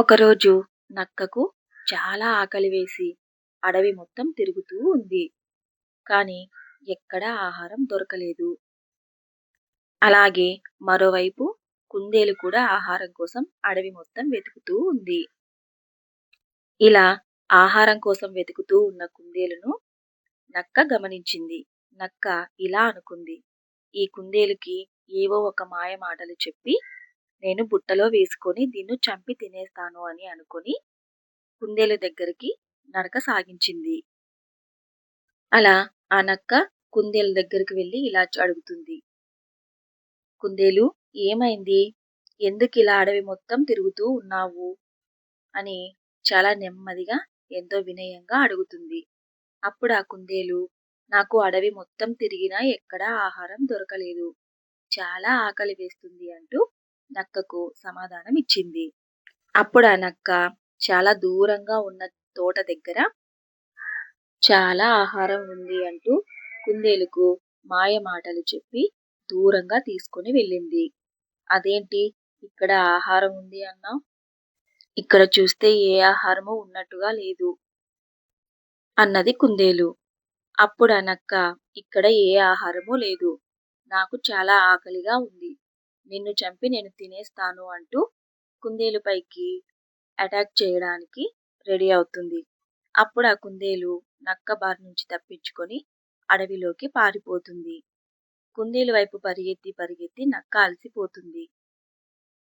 ఒకరోజు నక్కకు చాలా ఆకలి వేసి అడవి మొత్తం తిరుగుతూ ఉంది. కానీ ఎక్కడా ఆహారం దొరకలేదు. అలాగే మరోవైపు కుందేలు కూడా ఆహారం కోసం అడవి మొత్తం వెతుకుతూ ఉంది. ఇలా ఆహారం కోసం వెతుకుతూ ఉన్న కుందేలును నక్క గమనించింది. నక్క ఇలా అనుకుంది, ఈ కుందేలుకి ఏవో ఒక మాయ మాటలు చెప్పి నేను బుట్టలో వేసుకొని దీన్ని చంపి తినేస్తాను అని అనుకొని కుందేలు దగ్గరికి నడక సాగించింది. అలా ఆ నక్క కుందేలు దగ్గరికి వెళ్ళి ఇలా అడుగుతుంది, కుందేలు ఏమైంది, ఎందుకు ఇలా అడవి మొత్తం తిరుగుతూ ఉన్నావు అని చాలా నెమ్మదిగా ఎంతో వినయంగా అడుగుతుంది. అప్పుడు ఆ కుందేలు, నాకు అడవి మొత్తం తిరిగినా ఎక్కడా ఆహారం దొరకలేదు, చాలా ఆకలి వేస్తుంది అంటూ నక్కకు సమాధానం ఇచ్చింది. అప్పుడు ఆ నక్క చాలా దూరంగా ఉన్న తోట దగ్గర చాలా ఆహారం ఉంది అంటూ కుందేలుకు మాయ మాటలు చెప్పి దూరంగా తీసుకొని వెళ్ళింది. అదేంటి, ఇక్కడ ఆహారం ఉంది అన్నావు, ఇక్కడ చూస్తే ఏ ఆహారము ఉన్నట్టుగా లేదు అన్నది కుందేలు. అప్పుడు ఆ నక్క, ఇక్కడ ఏ ఆహారము లేదు, నాకు చాలా ఆకలిగా ఉంది, నిన్ను చంపి నేను తినేస్తాను అంటూ కుందేలుపైకి అటాక్ చేయడానికి రెడీ అవుతుంది. అప్పుడు ఆ కుందేలు నక్క బారి నుంచి తప్పించుకొని అడవిలోకి పారిపోతుంది. కుందేలు వైపు పరిగెత్తి పరిగెత్తి నక్క అలసిపోతుంది.